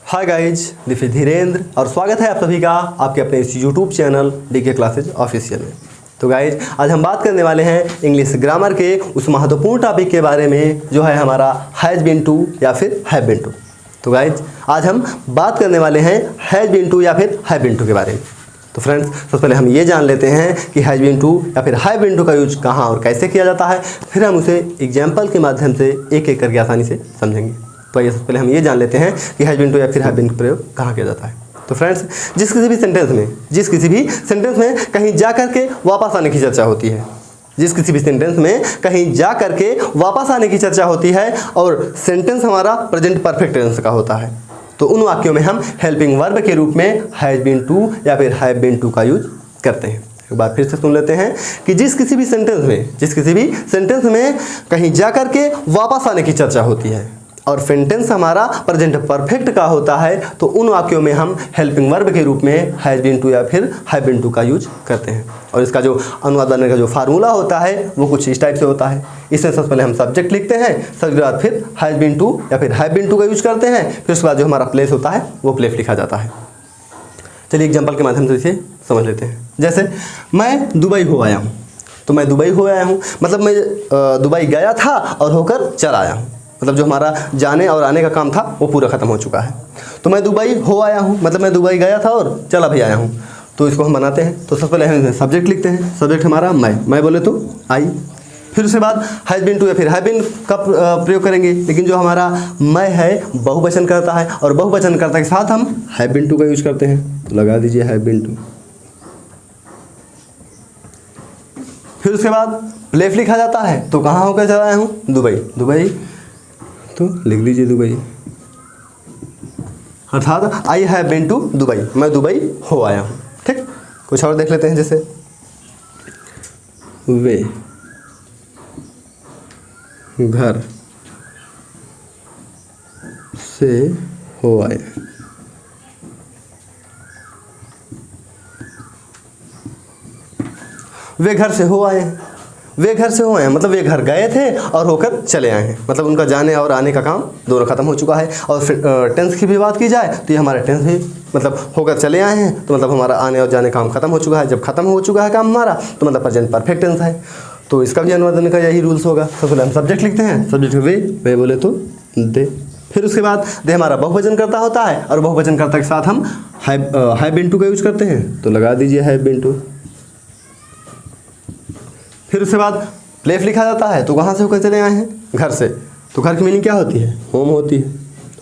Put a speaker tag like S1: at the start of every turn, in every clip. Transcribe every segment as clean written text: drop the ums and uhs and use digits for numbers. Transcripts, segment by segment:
S1: Hi guys, this is Dhirendra और स्वागत है आप सभी का आपके अपने इस YouTube channel DK classes official में। तो गाइज, आज हम बात करने वाले हैं इंग्लिश ग्रामर के उस महत्वपूर्ण टॉपिक के बारे में जो है हमारा हैज़ बीन टू या फिर हैव बीन टू। तो गाइज, आज हम बात करने वाले हैं हैज़ बीन टू या फिर हैव बीन टू के बारे में। तो फ्रेंड्स, सबसे पहले हम ये जान लेते हैं कि हैज़ बीन टू या फिर हैव बीन टू का यूज कहाँ और कैसे किया जाता है, फिर हम उसे एग्जाम्पल के माध्यम से एक एक करके आसानी से समझेंगे। तो आइए सबसे पहले हम ये जान लेते हैं कि हैज़ बीन टू या फिर हैव बीन का प्रयोग कहाँ किया जाता है। तो फ्रेंड्स, जिस किसी भी सेंटेंस में कहीं जा करके वापस आने की चर्चा होती है, जिस किसी भी सेंटेंस में कहीं जा करके वापस आने की चर्चा होती है और सेंटेंस हमारा प्रेजेंट परफेक्ट टेंस का होता है, तो उन वाक्यों में हम हेल्पिंग वर्ब के रूप में हैज़ बीन टू या फिर हैव बीन टू का यूज करते हैं। एक बार फिर से सुन लेते हैं कि जिस किसी भी सेंटेंस में कहीं जा करके वापस आने की चर्चा होती है और सेंटेंस हमारा प्रेजेंट परफेक्ट का होता है, तो उन वाक्यों में हम हेल्पिंग वर्ब के रूप में हैज़ बीन टू या फिर हैव बीन टू का यूज करते हैं। और इसका जो अनुवाद बनाने का जो फार्मूला होता है वो कुछ इस टाइप से होता है। इसमें सबसे पहले हम सब्जेक्ट लिखते हैं, सब्जेक्ट के बाद फिर हैज़ बीन टू या फिर हैव बीन टू का यूज करते हैं, फिर उसके बाद जो हमारा प्लेस होता है वो प्लेस लिखा जाता है। चलिए एग्जाम्पल के माध्यम से इसे समझ लेते हैं। जैसे मैं दुबई हो आया हूँ, तो मैं दुबई हो आया हूँ मतलब मैं दुबई गया था और होकर चला आया हूँ, मतलब जो हमारा जाने और आने का काम था वो पूरा ख़त्म हो चुका है। तो मैं दुबई हो आया हूँ मतलब मैं दुबई गया था और चला भी आया हूँ। तो इसको हम बनाते हैं। तो सबसे पहले हम सब्जेक्ट लिखते हैं, सब्जेक्ट हमारा मैं बोले तो आई, फिर उसके बाद हैज़ बीन टू या फिर हैव बीन का प्रयोग करेंगे, लेकिन जो हमारा मैं है बहुवचन करता है और बहुवचन करता के साथ हम हैव बीन टू का यूज करते हैं। तो लगा दीजिए हैव बीन टू। फिर उसके बाद प्लेस लिखा जाता है, तो कहाँ होकर चला आया हूँ, दुबई, तो लिख लीजिए दुबई, अर्थात I have been to Dubai, मैं दुबई हो आया हूँ। ठीक, कुछ और देख लेते हैं। जैसे वे घर से हो आए, वे घर से हो आए, वे घर से हो आए मतलब वे घर गए थे और होकर चले आए हैं, मतलब उनका जाने और आने का काम दोनों खत्म हो चुका है। और फिर टेंस की भी बात की जाए तो ये हमारा टेंस भी मतलब होकर चले आए हैं, तो मतलब हमारा आने और जाने का काम खत्म हो चुका है। जब खत्म हो चुका है काम हमारा, तो मतलब प्रेजेंट परफेक्ट टेंस है। तो इसका भी अनुवादन का यही रूल्स होगा। सबसे पहले हम सब्जेक्ट लिखते हैं, सब्जेक्ट वे बोले तो दे, फिर उसके बाद दे हमारा बहुवचन करता होता है और बहुवचन करता के साथ हम हैव बीन टू का यूज करते हैं। तो लगा दीजिए हैव बीन टू। फिर उसके बाद प्लेस लिखा जाता है, तो कहाँ से होकर चले आए हैं, घर से। तो घर की मीनिंग क्या होती है, होम होती है,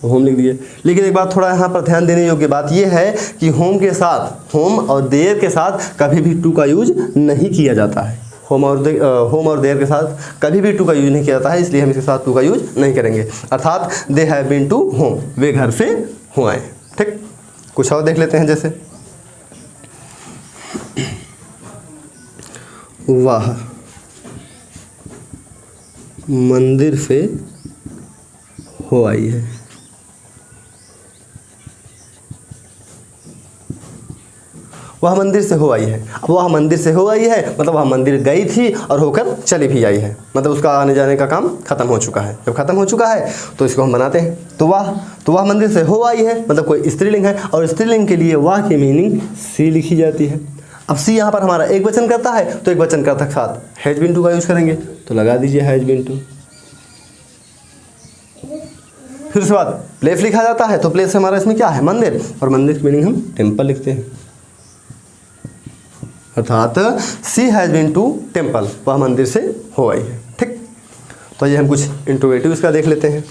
S1: तो होम लिख दिए। लेकिन एक बात थोड़ा यहाँ पर ध्यान देने योग्य बात यह है कि होम और देयर के साथ कभी भी टू का यूज नहीं किया जाता है। होम और देयर के साथ कभी भी टू का यूज नहीं किया जाता है, इसलिए हम इसके साथ टू का यूज नहीं करेंगे। अर्थात they have been to home, वे घर से हो आए। ठीक, कुछ और देख लेते हैं। जैसे वाह मंदिर से हो आई है, वह मंदिर से हो आई है। अब वह मंदिर से हो आई है मतलब वह मंदिर गई थी और होकर चली भी आई है, मतलब उसका आने जाने का काम खत्म हो चुका है। जब खत्म हो चुका है तो इसको हम बनाते हैं। तो वह मंदिर से हो आई है मतलब कोई स्त्रीलिंग है और स्त्रीलिंग के लिए वाह की मीनिंग सी लिखी जाती है। अब सी यहाँ पर हमारा एक वचन करता है, तो एक वचन करता के साथ हैज़ बीन टू का यूज करेंगे। तो लगा दीजिए हैज़ बीन टू। फिर उसके बाद प्लेस लिखा जाता है, तो प्लेस हमारा इसमें क्या है, मंदिर, और मंदिर की मीनिंग हम टेम्पल लिखते हैं। अर्थात सी हैज़ बीन टू टेम्पल, वह मंदिर से हो आई है। ठीक, तो ये हम कुछ इंट्रोगेटिव इसका देख लेते हैं।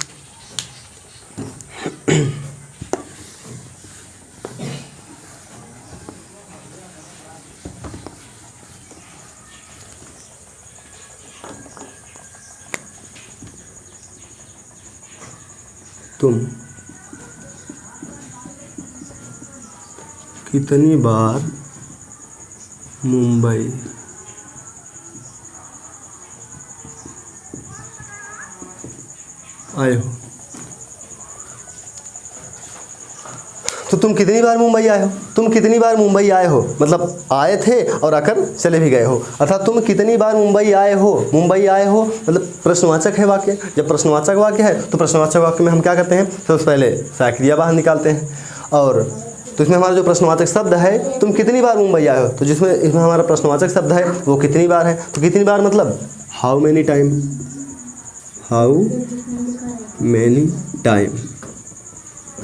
S1: तुम कितनी बार मुंबई आए हो। तो तुम कितनी बार मुंबई आए हो, तुम कितनी बार मुंबई आए हो, मतलब आए थे और आकर चले भी गए हो, अर्थात तुम कितनी बार मुंबई आए हो, मुंबई आए हो मतलब प्रश्नवाचक है वाक्य। जब प्रश्नवाचक वाक्य है तो प्रश्नवाचक वाक्य में हम क्या करते हैं, सबसे पहले सहायक क्रिया बाहर निकालते हैं। और तो इसमें हमारा जो प्रश्नवाचक शब्द है तुम कितनी बार मुंबई आए हो, तो इसमें हमारा प्रश्नवाचक शब्द है वो कितनी बार है। तो कितनी बार मतलब how many time, how many time,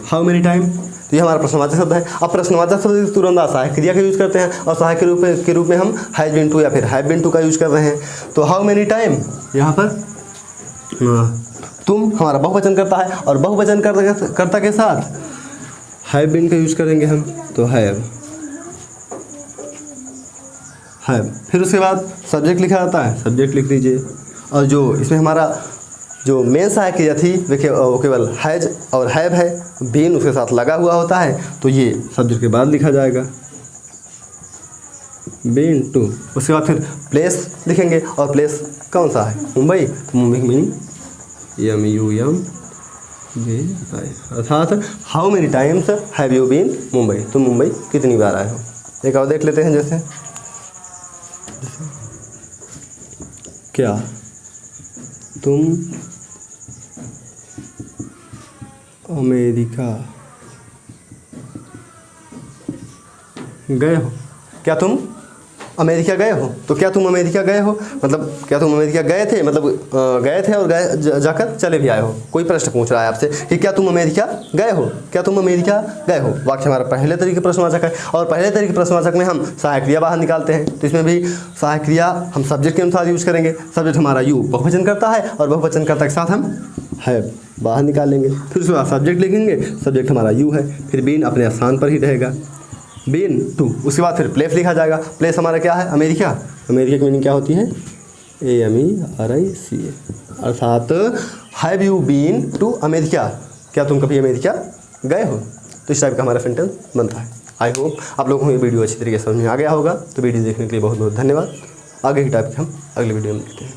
S1: how many time, तो ये हमारा प्रश्नवाचक शब्द है। अब प्रश्नवाचक शब्द तुरंत सहायक क्रिया का यूज करते हैं और सहायक के रूप में हम हैज बीन टू या फिर हैव बीन टू का यूज कर रहे हैं। तो हाउ मेनी टाइम यहाँ पर तुम हमारा बहुवचन करता है और बहुवचन कर्ता के साथ हैव बीन का यूज करेंगे हम, तो हैव। फिर उसके बाद सब्जेक्ट लिखा जाता है, सब्जेक्ट लिख दीजिए। और जो इसमें हमारा जो मेन सहायक क्रिया थी देखिए वो केवल हैज और हैव है, बीन उसके साथ लगा हुआ होता है, तो ये सब्जेक्ट के बाद लिखा जाएगा बीन टू। उसके बाद फिर प्लेस लिखेंगे और प्लेस कौन सा है, मुंबई, तो मुंबई की मीनिंग MUM अर्थात how many times have you been Mumbai, तुम मुंबई कितनी बार आए हो। एक और देख लेते हैं, जैसे क्या तुम अमेरिका गए हो, क्या तुम अमेरिका गए हो, तो क्या तुम अमेरिका गए हो मतलब क्या तुम अमेरिका गए थे, मतलब गए थे और जाकर चले भी आए हो। कोई प्रश्न पूछ रहा है आपसे कि क्या तुम अमेरिका गए हो, क्या तुम अमेरिका गए हो, वाक्य हमारा पहले तरीके प्रश्नवाचक है और पहले तरीके प्रश्नवाचक में हम सहायक क्रिया बाहर निकालते हैं। तो इसमें भी सहायक क्रिया हम सब्जेक्ट के अनुसार यूज करेंगे। सब्जेक्ट हमारा यू बहुवचन करता है और बहुवचन कर्ता के साथ हम हैव बाहर निकालेंगे। फिर उसके बाद सब्जेक्ट लिखेंगे, सब्जेक्ट हमारा यू है, फिर बीन अपने स्थान पर ही रहेगा बीन टू। उसके बाद फिर प्लेस लिखा जाएगा। प्लेस हमारा क्या है, अमेरिका। अमेरिका की मीनिंग क्या होती है, AMERICA, अर्थात have you been to America, क्या तुम कभी अमेरिका गए हो। तो इस टाइप का हमारा सेंटेंस बनता है। आई होप आप लोगों को ये वीडियो अच्छी तरीके से समझ में आ गया होगा। तो वीडियो देखने के लिए बहुत बहुत धन्यवाद। आगे की टाइप के हम अगले वीडियो में मिलते हैं।